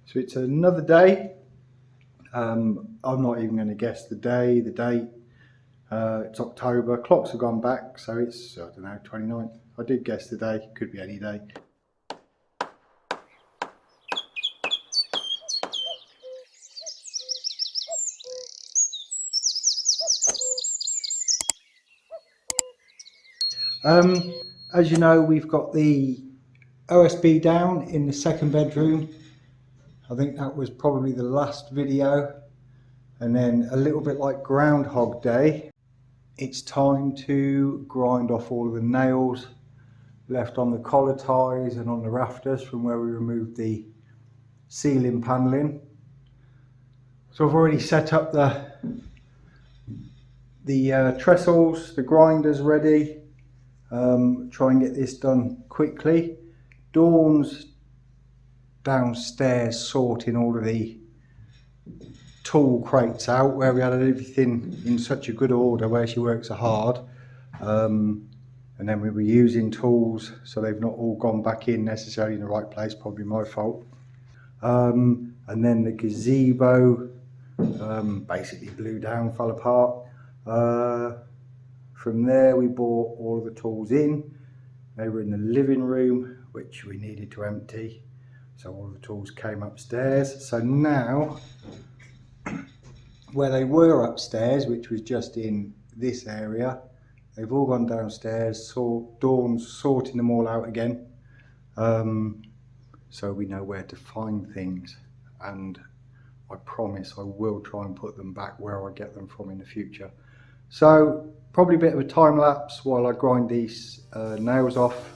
So it's another day. I'm not even going to guess the day, the date. It's October, clocks have gone back, so it's, I don't know, 29th. I did guess the day, could be any day. As you know, we've got the OSB down in the second bedroom. I think that was probably the last video. And then a little bit like Groundhog Day, it's time to grind off all of the nails left on the collar ties and on the rafters from where we removed the ceiling panelling. So I've already set up the trestles, the grinders ready. Try and get this done quickly. Dawn's downstairs sorting all of the tool crates out where we had everything in such a good order where she works so hard, and then we were using tools so they've not all gone back in necessarily in the right place, probably my fault. And then the gazebo basically blew down, fell apart. From there we brought all of the tools in. They were in the living room, which we needed to empty, so all the tools came upstairs. So now, where they were upstairs, which was just in this area, they've all gone downstairs. Dawn's sorting them all out again, so we know where to find things, and I promise I will try and put them back where I get them from in the future. So probably a bit of a time lapse while I grind these nails off.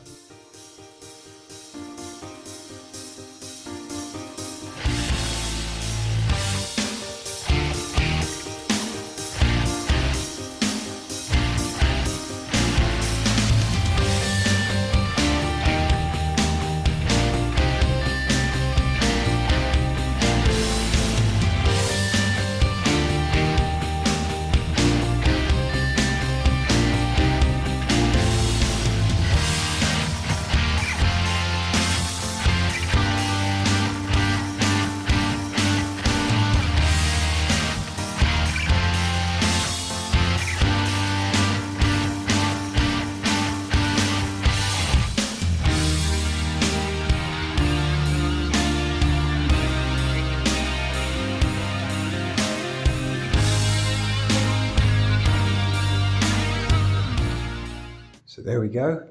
So there we go,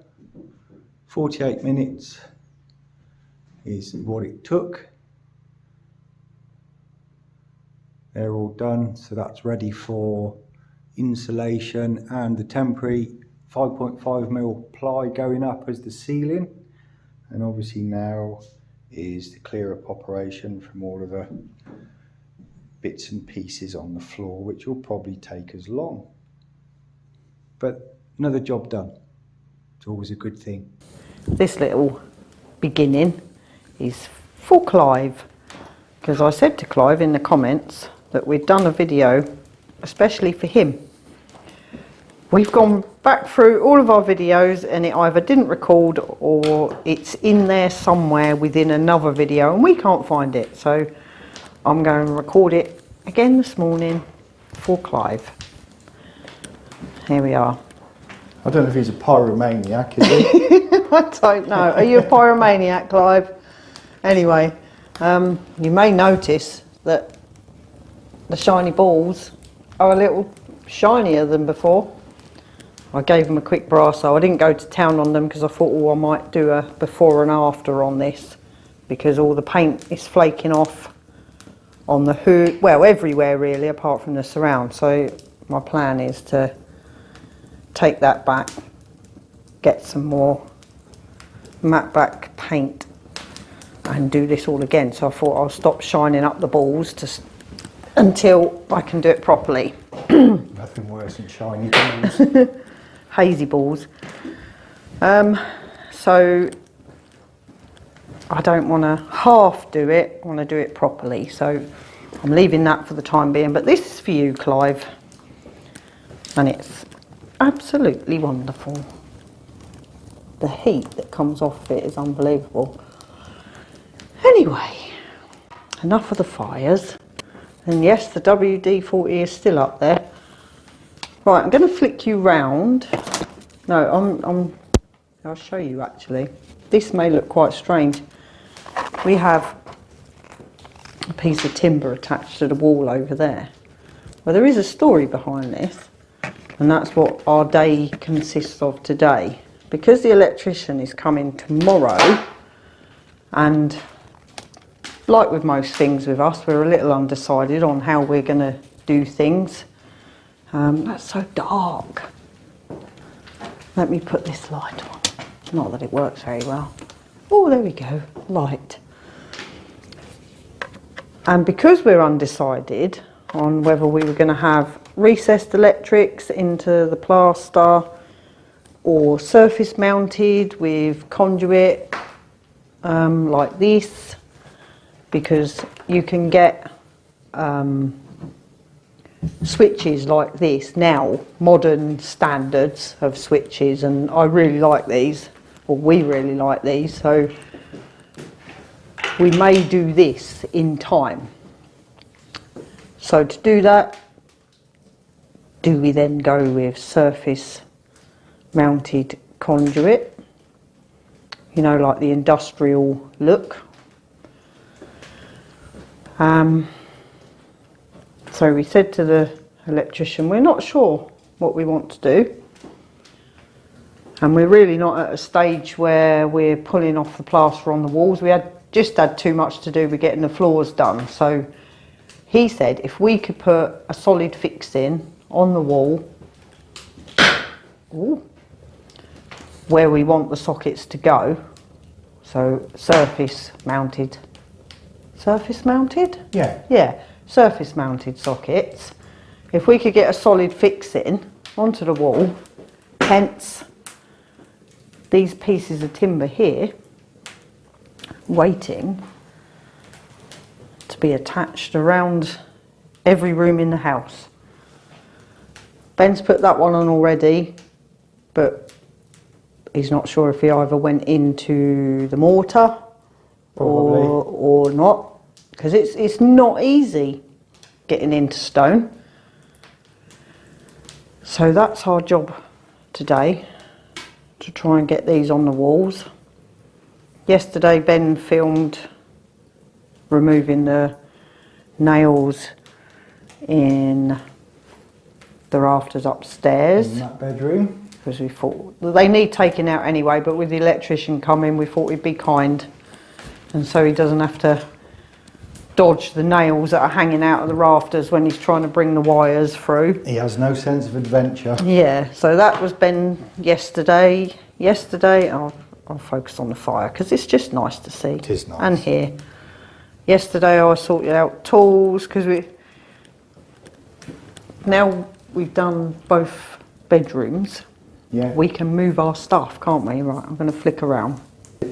48 minutes is what it took. They're all done, so that's ready for insulation and the temporary 5.5mm ply going up as the ceiling. And obviously now is the clear up operation from all of the bits and pieces on the floor, which will probably take as long. But another job done. It's always a good thing. This little beginning is for Clive, because I said to Clive in the comments that we'd done a video especially for him. We've gone back through all of our videos and it either didn't record or it's in there somewhere within another video and we can't find it, so I'm going to record it again this morning for Clive. Here we are. I don't know if he's a pyromaniac, is he? I don't know. Are you a pyromaniac, Clive? Anyway, you may notice that the shiny balls are a little shinier than before. I gave them a quick brass, so I didn't go to town on them because I thought, oh, I might do a before and after on this because all the paint is flaking off on the hood, well, everywhere really, apart from the surround. So my plan is to take that back, get some more matte black paint and do this all again. So I thought I'll stop shining up the balls until I can do it properly. Nothing worse than shiny balls. Hazy balls. So I don't want to half do it, I want to do it properly. So I'm leaving that for the time being, but this is for you, Clive, and it's absolutely wonderful. The heat that comes off it is unbelievable. Anyway, enough of the fires. And yes, the WD-40 is still up there. Right, I'm going to flick you round. No, I'll show you actually. This may look quite strange. We have a piece of timber attached to the wall over there. Well, there is a story behind this, and that's what our day consists of today. Because the electrician is coming tomorrow, and like with most things with us, we're a little undecided on how we're going to do things. That's so dark. Let me put this light on. Not that it works very well. Oh, there we go, light. And because we're undecided on whether we were going to have recessed electrics into the plaster or surface mounted with conduit like this, because you can get switches like this now, modern standards of switches, and I really like these, or we really like these, so we may do this in time. So to do that, do we then go with surface mounted conduit, you know, like the industrial look? So we said to the electrician, we're not sure what we want to do, and we're really not at a stage where we're pulling off the plaster on the walls. We just had too much to do with getting the floors done. So he said if we could put a solid fixing on the wall, where we want the sockets to go, so surface mounted, yeah, surface mounted sockets, if we could get a solid fixing onto the wall, hence these pieces of timber here waiting to be attached around every room in the house. Ben's put that one on already, but he's not sure if he either went into the mortar or not, because it's not easy getting into stone. So that's our job today, to try and get these on the walls. Yesterday Ben filmed removing the nails in the rafters upstairs. In that bedroom. Because we thought they need taking out anyway, but with the electrician coming we thought we'd be kind, and so he doesn't have to dodge the nails that are hanging out of the rafters when he's trying to bring the wires through. He has no sense of adventure. Yeah, so that was Ben yesterday. I'll focus on the fire because it's just nice to see. It is nice. And here. Yesterday I sorted out tools because now we've done both bedrooms. Yeah. We can move our stuff, can't we? Right, I'm going to flick around.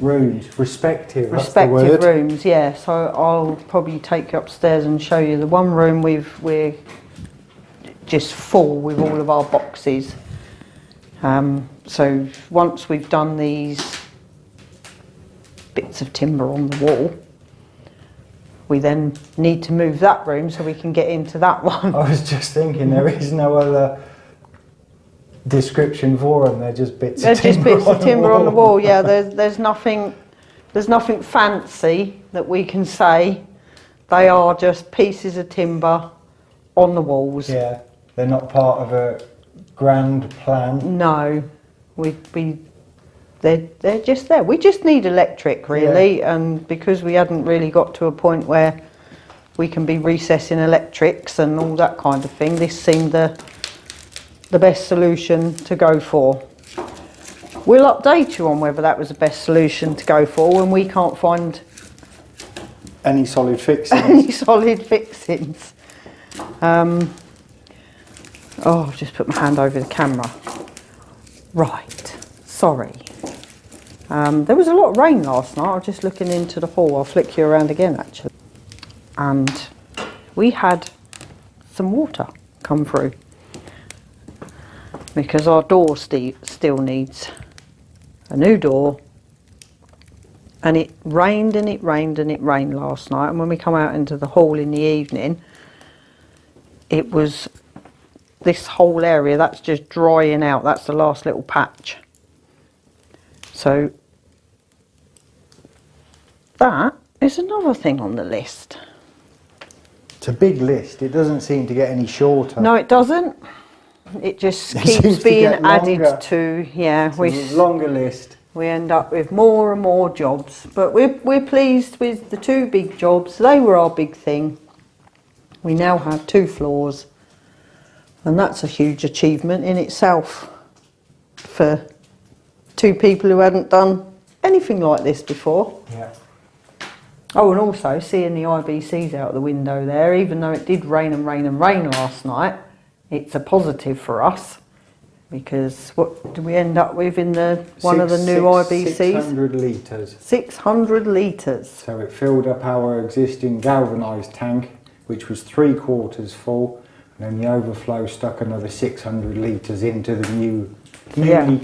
Rooms, respective, that's the word. Respective rooms, yeah. So I'll probably take you upstairs and show you the one room we're just full with all of our boxes. So once we've done these bits of timber on the wall, we then need to move that room so we can get into that one. I was just thinking there is no other description for them. They're just bits of timber on the wall. Yeah, there's nothing fancy that we can say. They are just pieces of timber on the walls. Yeah, they're not part of a grand plan. No, they're just there. We just need electric really, and because we hadn't really got to a point where we can be recessing electrics and all that kind of thing, this seemed the best solution to go for. We'll update you on whether that was the best solution to go for when we can't find any solid fixings. Oh, I've just put my hand over the camera. Right, sorry. There was a lot of rain last night. I was just looking into the hall. I'll flick you around again actually. And we had some water come through because our door still needs a new door, And it rained and it rained and it rained last night, and when we come out into the hall in the evening, it was this whole area that's just drying out. That's the last little patch. So that is another thing on the list. It's a big list. It doesn't seem to get any shorter. No, it doesn't. It just It keeps seems to being get added longer. to. Yeah, It's a longer list. we end up with more and more jobs, but we're pleased with the 2 big jobs. They were our big thing. We now have 2 floors, and that's a huge achievement in itself for 2 people who hadn't done anything like this before. Yeah. Oh, and also seeing the IBCs out the window there, even though it did rain and rain and rain last night, it's a positive for us. Because what do we end up with in one of the new IBCs? 600 litres. 600 litres. So it filled up our existing galvanised tank, which was 3/4 full, and then the overflow stuck another 600 litres into the newly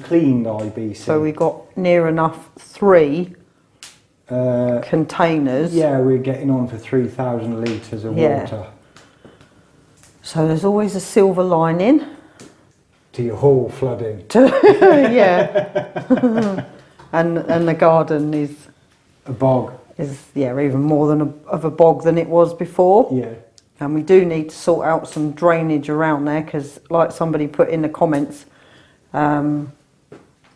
cleaned IBC. So we got near enough 3 containers. Yeah, we're getting on for 3,000 litres of water. So there's always a silver lining. To your hall flooding. Yeah. and the garden is A bog. even more of a bog than it was before. Yeah. And we do need to sort out some drainage around there, because like somebody put in the comments,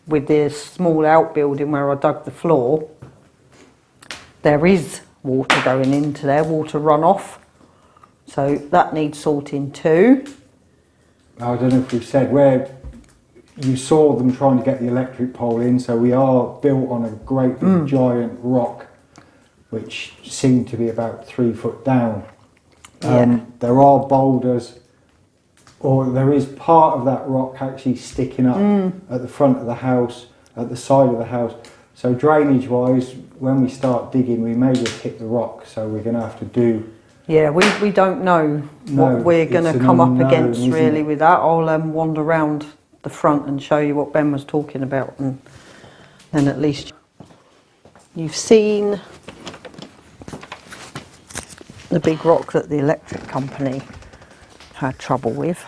with this small outbuilding where I dug the floor, there is water going into there, water runoff. So that needs sorting too. I don't know if we've said where you saw them trying to get the electric pole in, so we are built on a great big giant rock, which seemed to be about 3 foot down. There are boulders, or there is part of that rock actually sticking up at the front of the house, at the side of the house. So drainage wise, when we start digging, we may just hit the rock, so we're going to have to do. Yeah, we don't know what we're going to come up against really with that. I'll wander around the front and show you what Ben was talking about, and then at least you've seen the big rock that the electric company had trouble with.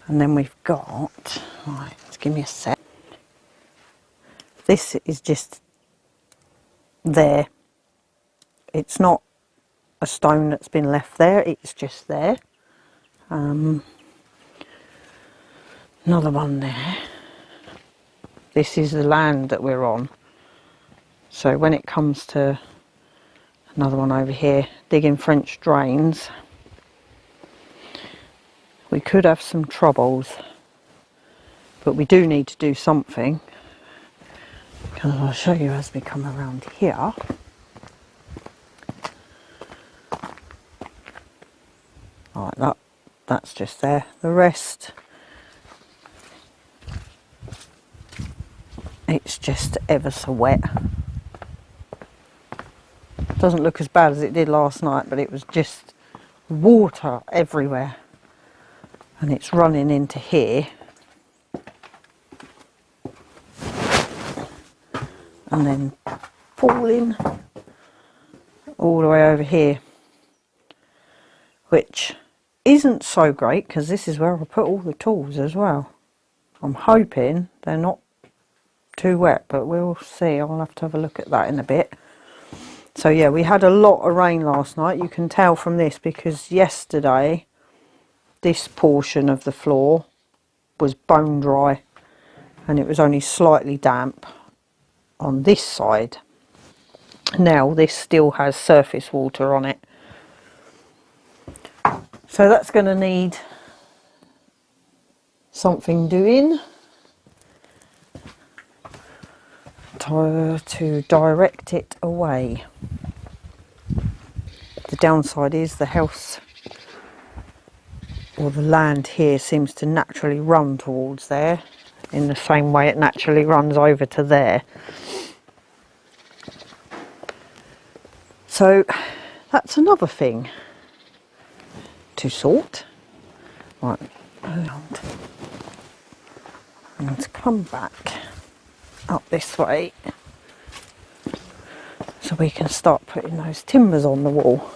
And then we've got, right, just give me a sec. This is just there. It's not a stone that's been left there, it's just there. Another one there. This is the land that we're on. So when it comes to another one over here, digging French drains, we could have some troubles, but we do need to do something. Because I'll show you as we come around here. Right, that's just there. The rest, it's just ever so wet. Doesn't look as bad as it did last night, but it was just water everywhere. And it's running into here. And then falling all the way over here. Which isn't so great, because this is where I put all the tools as well. I'm hoping they're not too wet, but we'll see. I'll have to have a look at that in a bit. So yeah, we had a lot of rain last night. You can tell from this, because yesterday this portion of the floor was bone dry and it was only slightly damp on this side. Now this still has surface water on it. So that's going to need something doing to direct it away. The downside is the house, or the land here, seems to naturally run towards there in the same way it naturally runs over to there. So that's another thing to sort. Right, and I'm going to come back up this way. so we can start putting those timbers on the wall.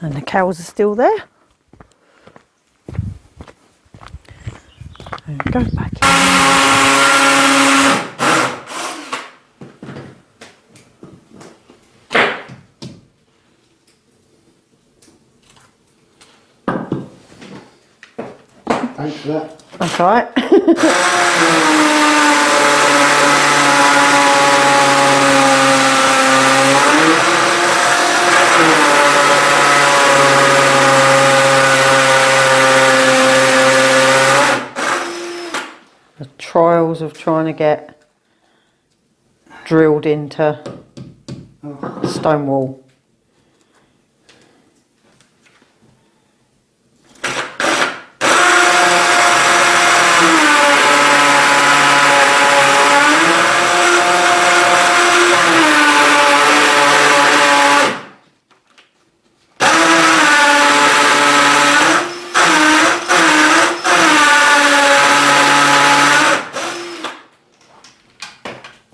And the cows are still there. And go back Thanks for that. That's all right. The trials of trying to get drilled into stone wall.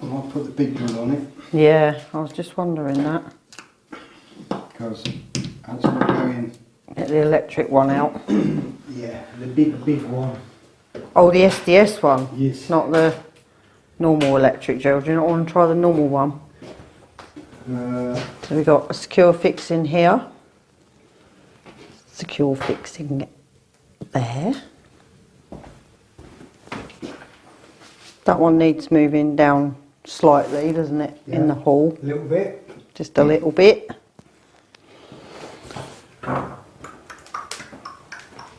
I'll put the big drill on it Yeah, I was just wondering that. because as we're going, Get the electric one out. yeah, the big one. Oh, the SDS one? Yes. Not the normal electric drill. Do you not want to try the normal one? So we've got a secure fixing here. Secure fixing there. That one needs moving down slightly, doesn't it, in the hall? A little bit. Just a little bit.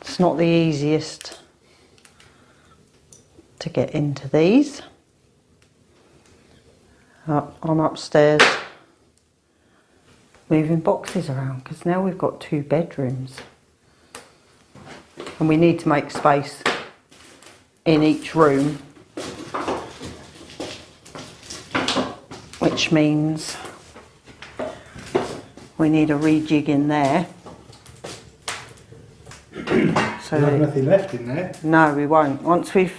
It's not the easiest to get into these. I'm upstairs moving boxes around because now we've got 2 bedrooms and we need to make space in each room, which means we need a rejig in there. So There's nothing left in there. no, we won't. Once we've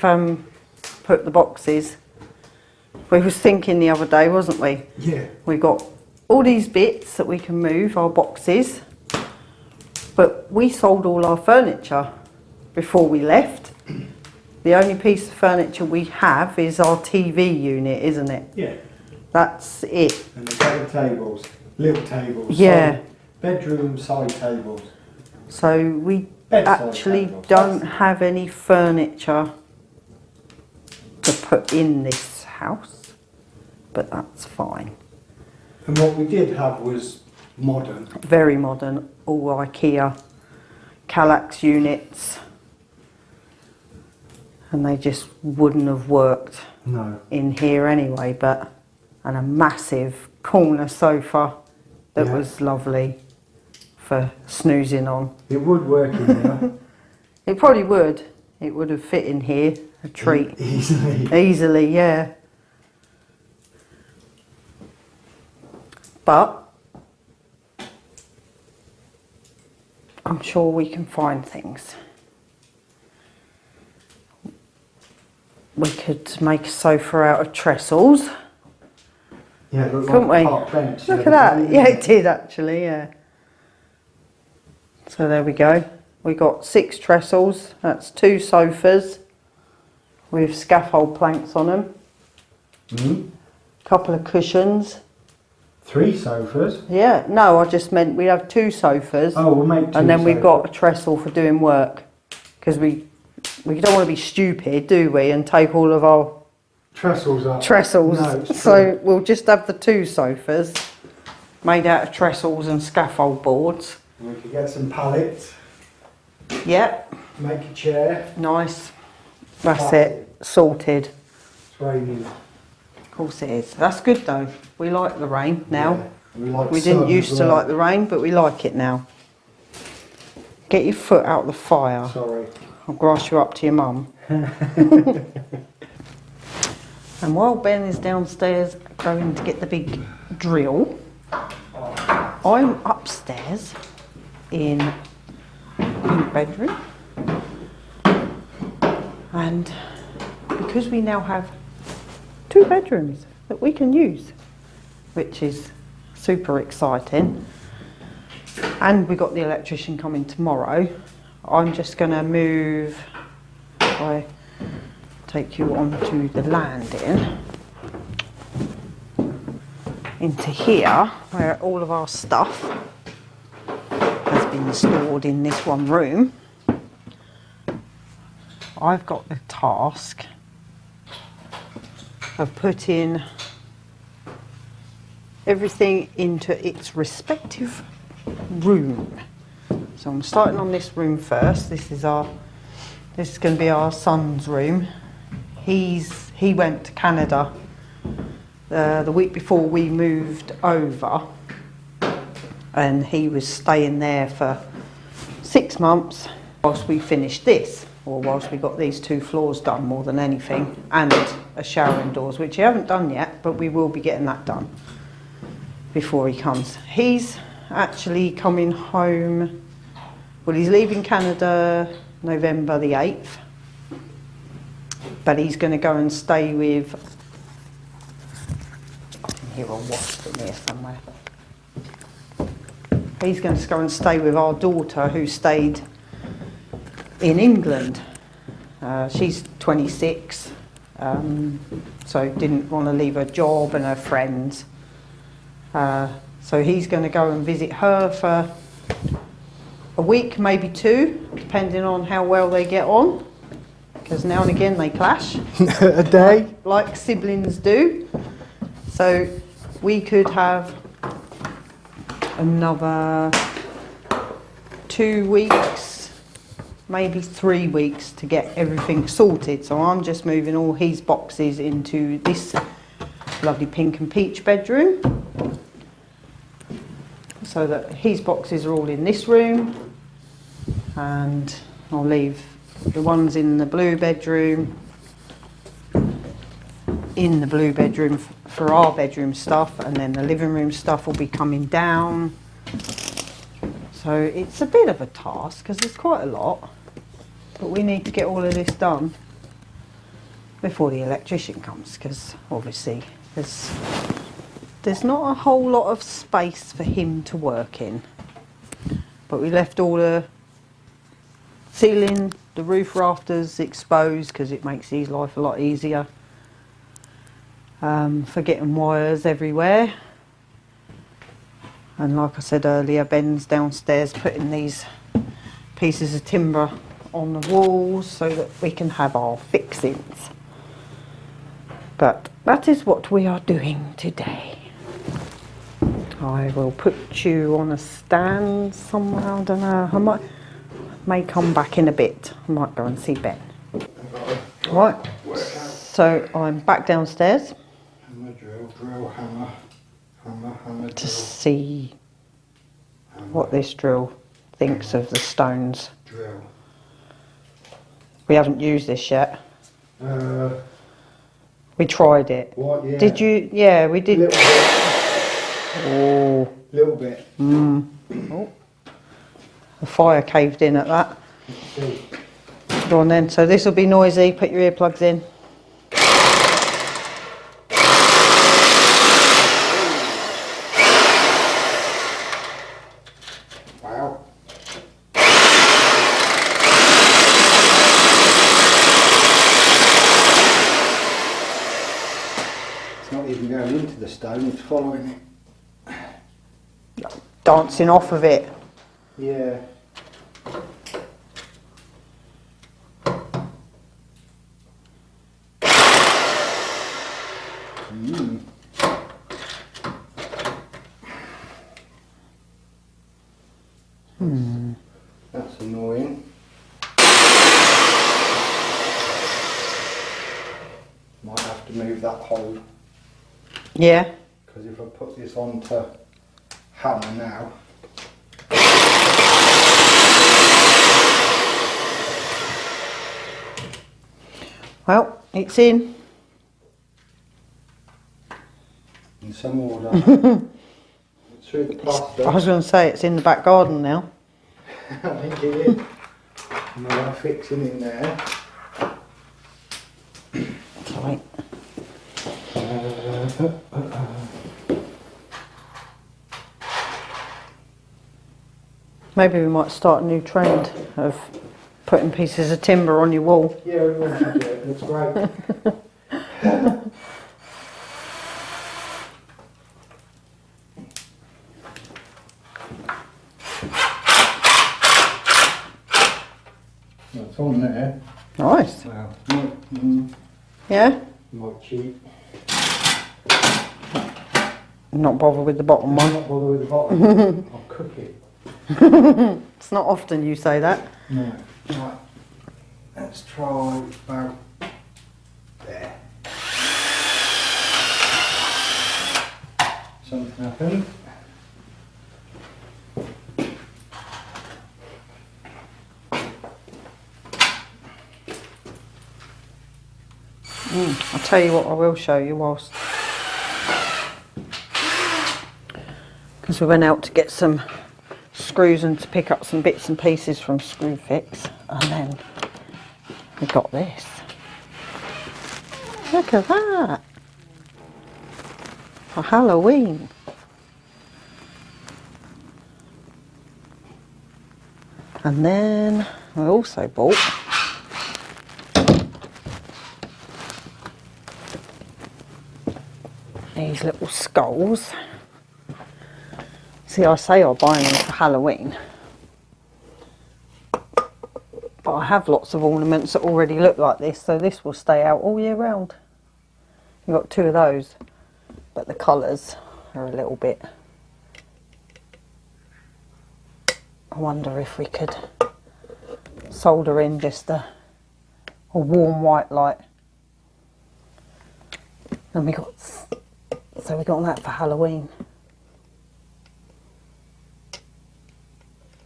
put the boxes, we was thinking the other day, wasn't we? Yeah. We've got all these bits that we can move, our boxes, but we sold all our furniture before we left. The only piece of furniture we have is our TV unit, isn't it? Yeah. That's it. And a couple of tables, little tables. Yeah. Bedroom side tables. So we Bedside actually tables. don't have any furniture to put in this house, but that's fine. And what we did have was modern. Very modern, all IKEA, Kallax units, and they just wouldn't have worked No. in here anyway, and a massive corner sofa that Yeah. was lovely for snoozing on. It would work in there. It probably would. It would have fit in here, a treat. Easily. Easily, yeah. But I'm sure we can find things. We could make a sofa out of trestles. Yeah, it looked Couldn't like a we? park bench. Look at the other that. day, Yeah, didn't it did actually, yeah. So there we go. We got 6 trestles. That's 2 sofas with scaffold planks on them. Mhm. Couple of cushions. 3 sofas. Yeah, no, I just meant we have 2 sofas. Oh, we'll make 2 and then we've sofas. got a trestle for doing work. Because we don't want to be stupid, do we? And take all of our Trestles up. trestles. No, it's So true. we'll just have the 2 sofas made out of trestles and scaffold boards. We could get some pallets, Yep, make a chair. nice. That's it, sorted. It's raining. Of course it is. That's good though. We like the rain now. Yeah, like We sun didn't as used to well. like the rain, but we like it now. Get your foot out the fire. Sorry. I'll grass you up to your mum. And while Ben is downstairs going to get the big drill, I'm upstairs in pink bedroom. And because we now have 2 bedrooms that we can use, which is super exciting, and we got the electrician coming tomorrow, I'm just going to move, if I take you onto the landing, into here where all of our stuff has been stored in this one room. I've got the task of putting everything into its respective room. So I'm starting on this room first. This is going to be our son's room. He went to Canada the week before we moved over, and he was staying there for 6 months whilst we finished this, or whilst we got these 2 floors done more than anything, and a shower indoors, which we haven't done yet, but we will be getting that done before he comes. He's actually coming home, well, he's leaving Canada November the 8th, but he's going to go and stay with, I can hear a wasp in here somewhere. He's going to go and stay with our daughter who stayed in England. She's 26, so didn't want to leave her job and her friends. So he's going to go and visit her for a week, maybe 2, depending on how well they get on, because now and again they clash. A day? Like siblings do. So we could have another 2 weeks, maybe 3 weeks to get everything sorted. So I'm just moving all his boxes into this lovely pink and peach bedroom, so that his boxes are all in this room, and I'll leave the ones in the blue bedroom for our bedroom stuff, and then the living room stuff will be coming down. So it's a bit of a task because there's quite a lot, but we need to get all of this done before the electrician comes, because obviously there's not a whole lot of space for him to work in. But we left all the ceiling, the roof rafters exposed because it makes his life a lot easier. For getting wires everywhere. And like I said earlier, Ben's downstairs putting these pieces of timber on the walls so that we can have our fixings. But that is what we are doing today. I will put you on a stand somewhere, I don't know, may come back in a bit. I might go and see Ben. Right, so I'm back downstairs. Hammer, drill, hammer, hammer, to see what this drill thinks of the stones. drill. We haven't used this yet. We tried it. What, yeah. Did you? Yeah, we did. Little bit. Oh. Little bit. Oh. The fire caved in at that. Let's see. Go on then. So this will be noisy. Put your earplugs in. Wow. It's not even going into the stone, it's following it. Dancing off of it. Yeah. That's annoying. Might have to move that hole, Yeah. because if I put this onto hammer now, Well, it's in. in some order, through the plaster. I was going to say it's in the back garden now. I think it is. And we're going to fix it in there. Sorry. Maybe we might start a new trend of putting pieces of timber on your wall. Yeah, we want to do it. Looks great. It's on there. Nice. Well, Yeah? might cheat. Not bother with the bottom I'm one. not bothered with the bottom. I'll cook it. It's not often you say that. No. Right. Let's try about there. Something happened. I'll tell you what I will show you whilst, because we went out to get some screws and to pick up some bits and pieces from Screwfix, and then we got this. Look at that, for Halloween. And then I also bought these little skulls. See, I say I'm buying them for Halloween, but I have lots of ornaments that already look like this, so this will stay out all year round. You've got two of those, but the colours are a little bit... I wonder if we could solder in just a warm white light. And we got that for Halloween.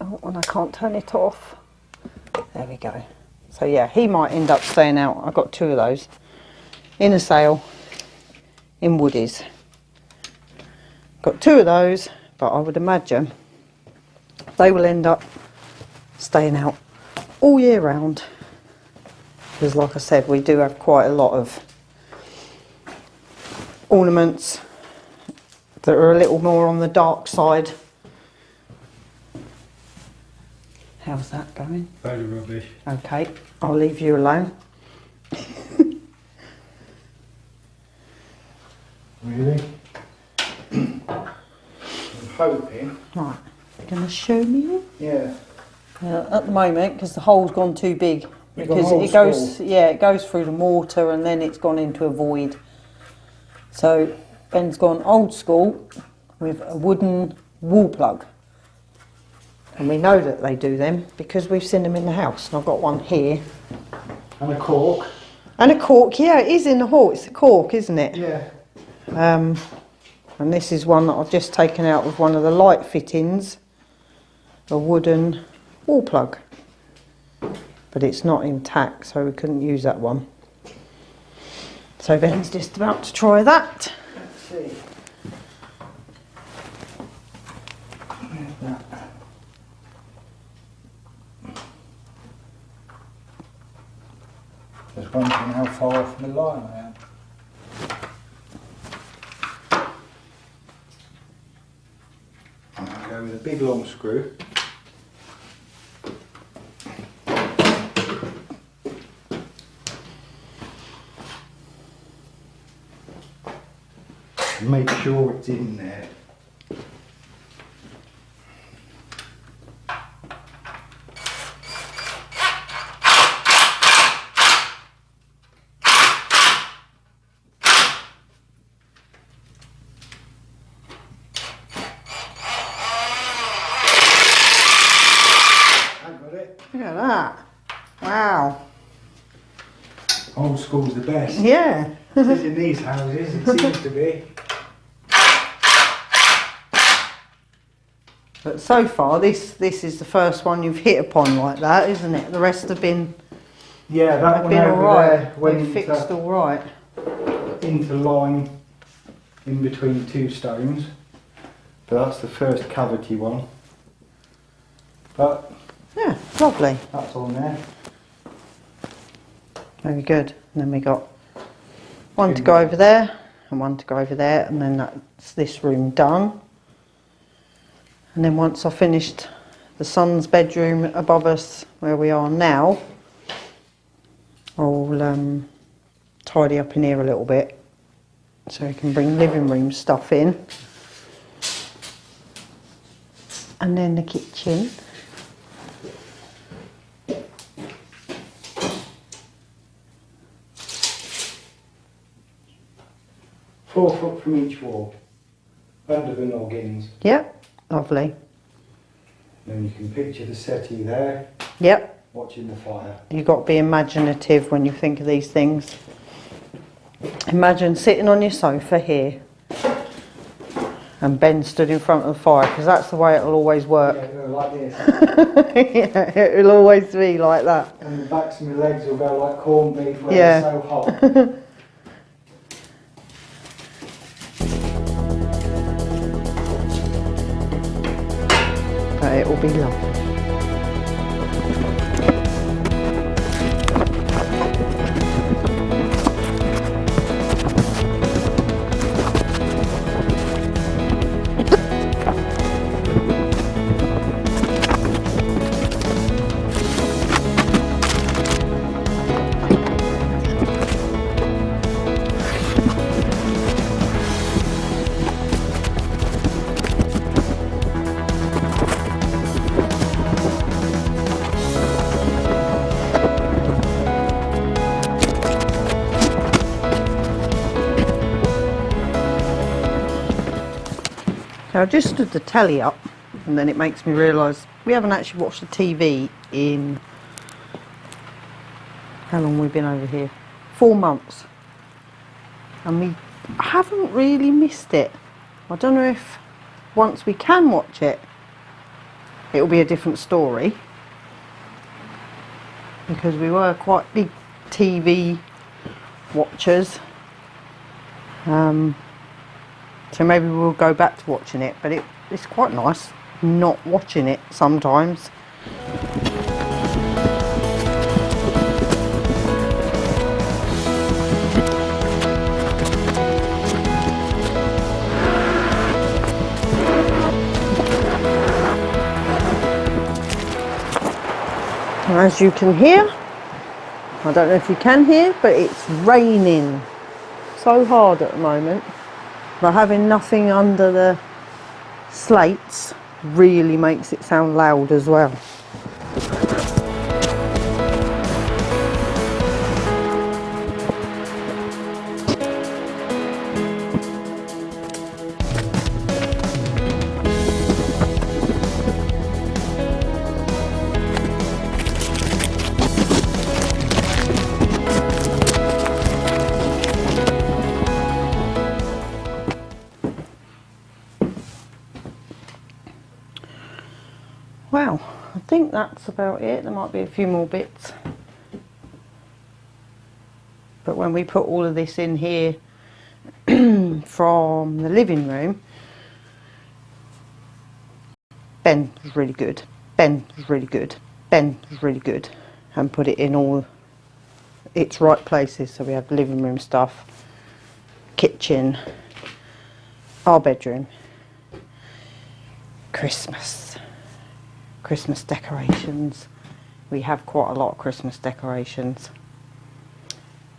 Oh, and I can't turn it off. There we go. So yeah, he might end up staying out. I got two of those in a sale in Woodies. Got two of those, but I would imagine they will end up staying out all year round, because like I said, we do have quite a lot of ornaments that are a little more on the dark side. How's that going? Load of rubbish. Okay, I'll leave you alone. Really? I'm hoping. Right, gonna show me? Yeah. At the moment, because the hole's gone too big, You've got because an old it goes, school. yeah, it goes through the mortar and then it's gone into a void. So Ben's gone old school with a wooden wall plug, and we know that they do them because we've seen them in the house. And I've got one here. And a cork. And a cork, yeah, it is in the hall. It's a cork, isn't it? Yeah. And this is one that I've just taken out with one of the light fittings, a wooden wall plug, but it's not intact, so we couldn't use that one. So Ben's just about to try that. Let's see. Where's that? Just wondering how far from the line I am. I'm going to go with a big long screw. Make sure it's in there. I got it. Look at that. Wow. Old school's the best. Yeah. It is in these houses, it seems to be. But so far, this is the first one you've hit upon like that, isn't it? The rest have been, Yeah, that one been all over right. there went They've fixed all right. into line in between two stones. But that's the first cavity one. But Yeah, lovely. That's on there. Very good. And then we got one to go over there and one to go over there, and then that's this room done. And then once I've finished the son's bedroom above us where we are now, I'll tidy up in here a little bit so we can bring living room stuff in. And then the kitchen. 4 foot from each wall, under the noggins. Yep, lovely. Then you can picture the settee there, Yep, watching the fire. you've got to be imaginative when you think of these things. Imagine sitting on your sofa here and Ben stood in front of the fire, because that's the way it'll always work. Yeah, go like this. Yeah, it'll always be like that. And the backs of my legs will go like corned beef when Yeah. it's so hot. But it will be lovely. So I just stood the telly up, and then it makes me realise we haven't actually watched the TV in, how long we've been over here? 4 months. And we haven't really missed it. I don't know if once we can watch it, it'll be a different story. Because we were quite big TV watchers. So maybe we'll go back to watching it, but it's quite nice not watching it sometimes. And as you can hear, I don't know if you can hear, but it's raining so hard at the moment. But having nothing under the slates really makes it sound loud as well. Well, I think that's about it. There might be a few more bits. But when we put all of this in here from the living room, Ben was really good. Ben was really good. Ben was really good. And put it in all its right places. So we have the living room stuff, kitchen, our bedroom, Christmas decorations. We have quite a lot of Christmas decorations.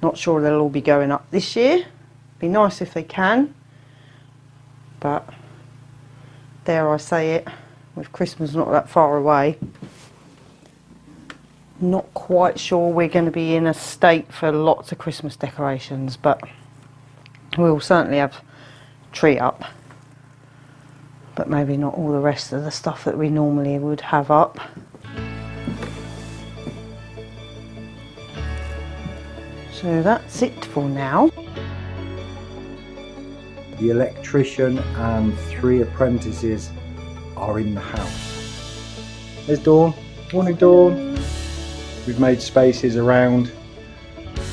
Not sure they'll all be going up this year. Be nice if they can, but dare I say it, with Christmas not that far away, not quite sure we're going to be in a state for lots of Christmas decorations, but we'll certainly have a tree up. But maybe not all the rest of the stuff that we normally would have up. So that's it for now. The electrician and 3 apprentices are in the house. There's Dawn. Morning, Dawn. We've made spaces around.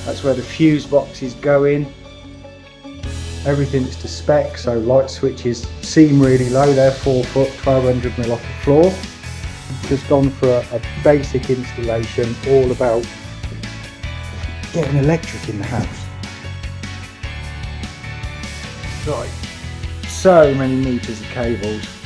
That's where the fuse boxes go in. Everything's to spec, so light switches seem really low. They're 4 foot, 1200 mil off the floor. just gone for a basic installation, all about getting electric in the house. Right, so many meters of cables.